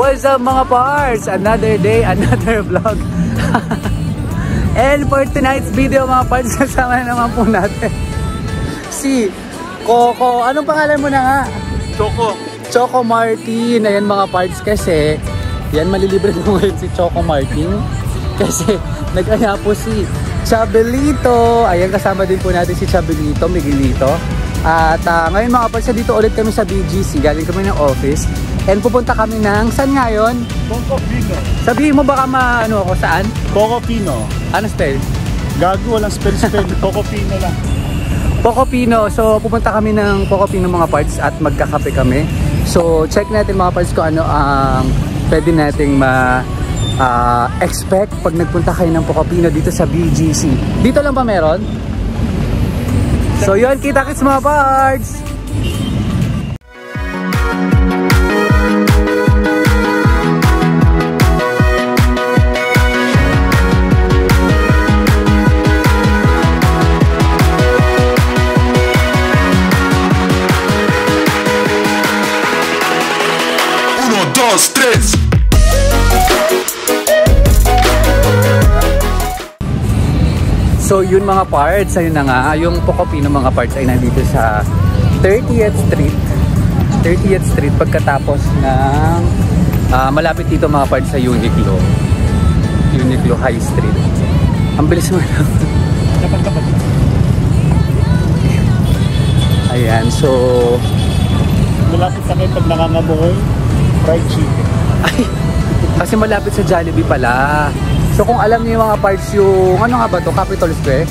What's up mga parts? Another day, another vlog. And for tonight's video mga parts, kasama na naman po natin si Coco. Anong pangalan mo na nga? Choco Martin. Ayan mga parts, kasi yan, malilibre ko ngayon si Choco Martin kasi nag-aya po si Chabelito. Ayan, kasama din po natin si Chabelito, Miguelito. At ngayon mga parts, dito ulit kami sa BGC. Galing kami ng office. And pupunta kami ng, saan nga yun? Cocopino. Sabihin mo baka ano ako, saan? Cocopino. Ano spell? Gago, walang spell. Cocopino lang. Cocopino. So pupunta kami ng Cocopino mga parts at magkakape kami. So check natin mga parts kung ano ang pwede nating expect pag nagpunta kayo ng Cocopino dito sa BGC. Dito lang ba meron? So yun, kita-kits mga parts! So yun mga parts, ayun na nga, yung Cocopino mga parts ay nandito sa 30th Street pagkatapos ng malapit dito mga parts sa Uniqlo High Street. Ang bilis mo lang. Dapat. Ayan, so malapit sa kayo pag nangangamoy fried chicken. ay, kasi malapit sa Jollibee pala. So kung alam niyo yung mga parts, yung ano nga ba to, Capitol Square?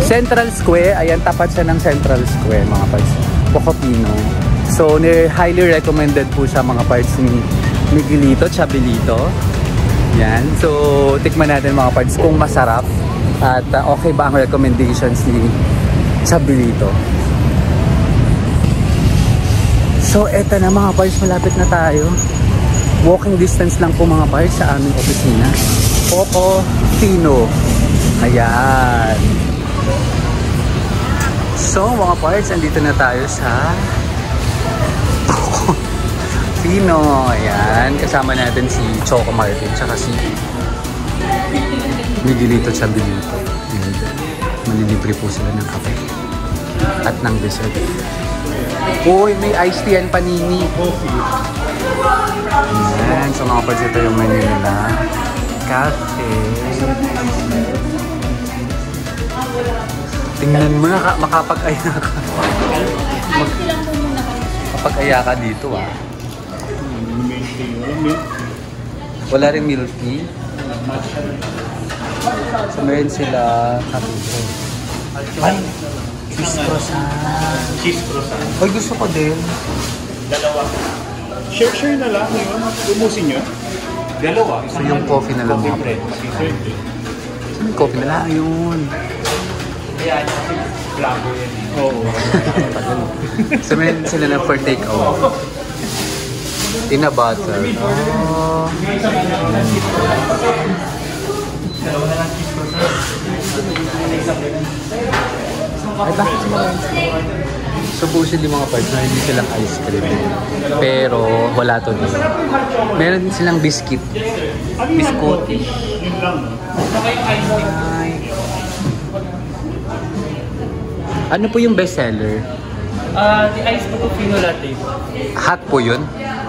Central Square, ayan, tapat siya ng Central Square mga parts, Cocopino. So highly recommended po sa mga parts ni Miguelito, Chabelito. Yan, so tikman natin mga parts kung masarap at okay ba ang recommendations ni Chabelito. So eto na mga parts, malapit na tayo. Walking distance lang po mga parts sa aming opisina. Cocopino. Ayan. So mga parts, andito na tayo sa Cocopino. Ayan. Kasama natin si Choco Martin tsaka si Miguelito, Chabelito. Malilibre po sila ng kape at ng dessert. Uy, may iced tea and panini. Ayan, so mga parts, ito yung menu nila. Cafe. Tingnan mo na, makapag-aya ka. Makapag-aya ka dito ah. Wala rin milk tea. So meron sila cafe. Ay, cheese croissant. Ay, gusto ko din. Dalawa. Share na lang yun. Umusin nyo. Dalawa. So yung coffee na lang mga friends. So yung coffee na lang yun. Kaya vlog yan. Oo. So meron sila na for take out. In a bottle. Oh. Ay, bakit sila? Supposedly mga parts na hindi silang ice cream. Pero wala to din. Meron din silang biscuit. Biscotti. Ano po yung best seller? The ice Cocopino latte. Hot po yun?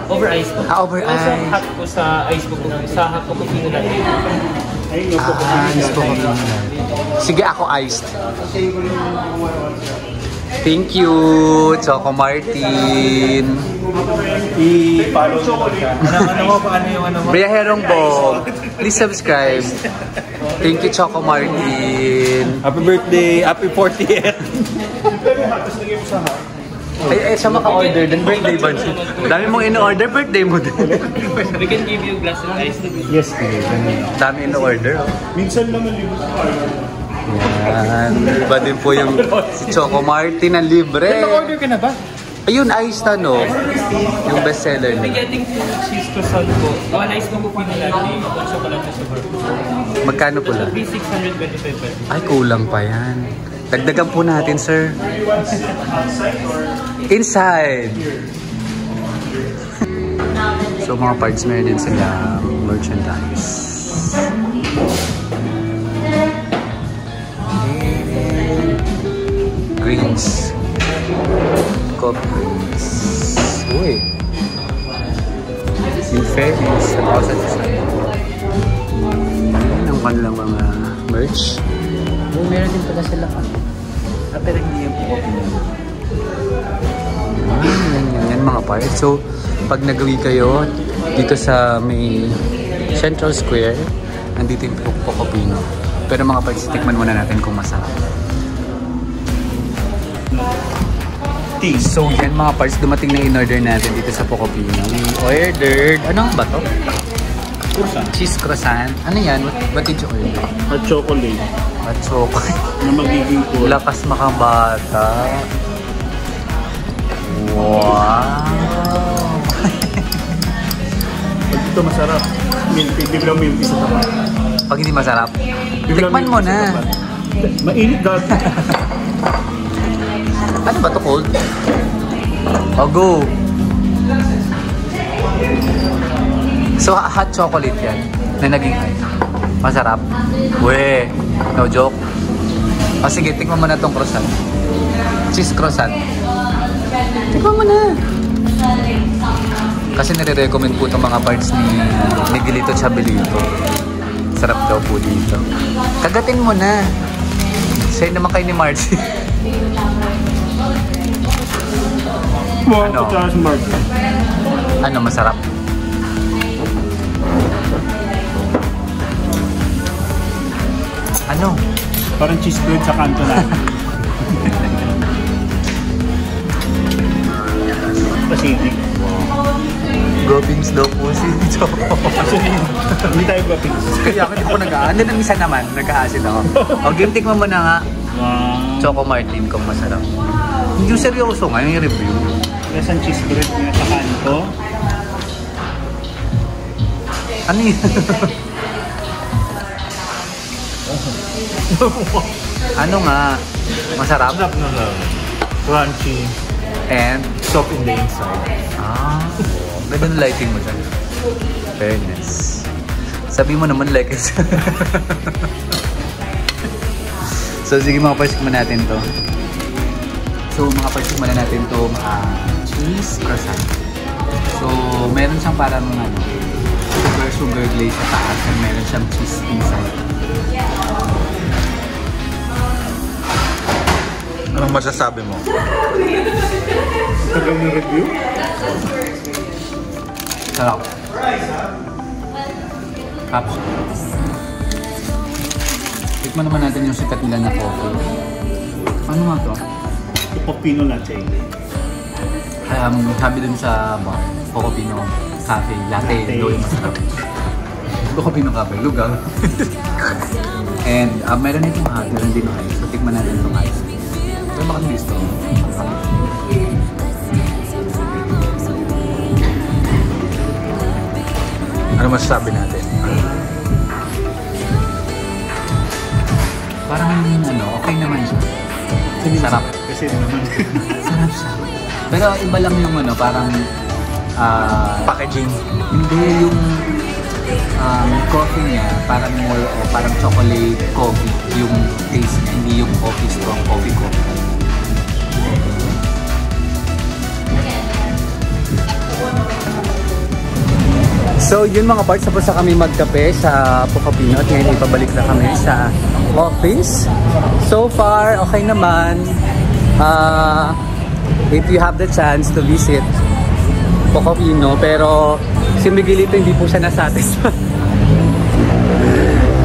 Over ice po. Over ice. Also hot po sa ice Cocopino. Sa hot Cocopino latte. Ice Cocopino. Sige, ako iced. Thank you, Choco Martin. I-follow nyo siya. Ano mo? Paano yung ano mo? Biyaherong Bo, please subscribe. Thank you, Choco Martin. Happy birthday! Happy 40th! Ay, siya maka-order din. Birthday ba siya? Dami mong in-order, birthday mo din. We can give you a glass of ice. Yes, please. Dami in-order. Minsan naman libo sa Yan. Iba din po yung si Choco Martin na libre. Nag-order ka na ba? Ayun, iced ano. Yung bestseller We're nila. getting cheese croissant po. One ice Cocopino latte. One chocolate super. Magkano po lang? 625 pesos. Ay, kulang pa yan. Dagdagan po natin, sir. Inside. So mga parts, meron din sila merchandise. Greens. Coffee greens. Uy. Yung fairness. Sa kawasan sa sa'yo. Ang kanilang mga merch. Oh, meron din pala sila ka. Pero hindi yung coffee. Yan mga parts. So, pag nagawi kayo dito sa may Central Square, nandito yung Pocopino. Pero mga parts, tikman muna natin kung masarap. So yan mga parts, dumating na in-order natin dito sa Pocopino. We ordered, ano ba to? Croissant. Cheese croissant. Ano yan? What did you order? At chocolate. At chocolate. Na magiging cool. Lakas makabata. Wow! Pag ito masarap, biglang milky sa tapat. Pag hindi masarap, tikman mo na. Mainit dati. Ano ba to, cold? Oh, go! So, hot chocolate yan na naging ice. Masarap. We, no joke. O sige, tikman mo na tong croissant. Cheese croissant. Tikman mo na. Kasi nire-recommend po itong mga parts ni Miguelito Chabelito. Sarap daw po dito. Kagatin mo na. Say naman kayo ni Marcy. Ano? Ano, masarap? Ano? Parang cheese bread sa kanto na. Pacific. Gopings daw po si Choco. Hindi tayo gopings. Kaya ako hindi po nag-aan. Then, minsan naman, nag-aasin ako. O, game tikman mo na nga. Wow. Choco Martin kung masarap. Hindi seryoso nga yung review. Yes, ang cheese bread nga sa kanto. Ano yun? Ano nga? Masarap? Sarap na lang. Crunchy. And? Soft in the inside. Ah, ganda ng lighting mo dyan. Fairness. Sabi mo naman like it. So sige mga parts, tikman natin to. So mga parts, tikman natin to cheese croissant. So meron siyang parang sugar glaze sa taas and meron siyang cheese inside. Anong masasabi mo? Tagal ng review? Sarap. Caps. Tikman naman natin yung sikat nila na coffee. Ano nga to? Pocopino latte. Sabi dun sa bar, Pocopino Cafe, latte, doon masarap. Pocopino Cafe, lugar. And meron itong hot, meron din ice. So tikman natin itong ice. Pero bakit gusto? Ano masasabi natin? Parang okay naman siya. Sarap. Kasi naman. Sarap siya. Pero iba lang yung parang Packaging. hindi yung coffee niya, parang more parang chocolate coffee yung taste niya, hindi yung coffee strong coffee. So yun mga parts, tapos na kami magkape sa Pocopino at ngayon ipabalik na kami sa office. So far, okay naman. If you have the chance to visit Pocopino, pero si Miguelito hindi po siya nasatisfy.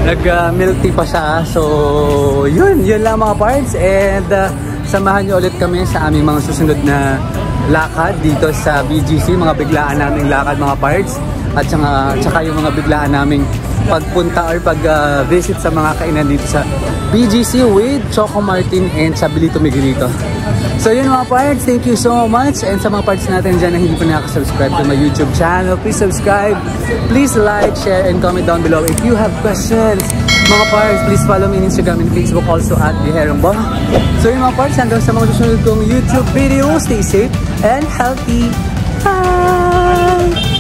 Nag-milk tea pa siya. So yun lang mga parts, and samahan nyo ulit kami sa aming mga susunod na lakad dito sa BGC, mga biglaan naming lakad mga parts. At saka yung mga biglaan naming pagpunta or pag-visit sa mga kainan dito sa BGC with Choco Martin and Chabelito Miguelito. So yun mga parts, thank you so much. And sa mga parts natin dyan na hindi pa nakasubscribe to my YouTube channel, please subscribe, please like, share, and comment down below if you have questions. Mga parts, please follow me on Instagram and Facebook also at Diherongbo. So yun mga parts, hanggang sa mga susunod kong YouTube video, stay safe and healthy. Bye!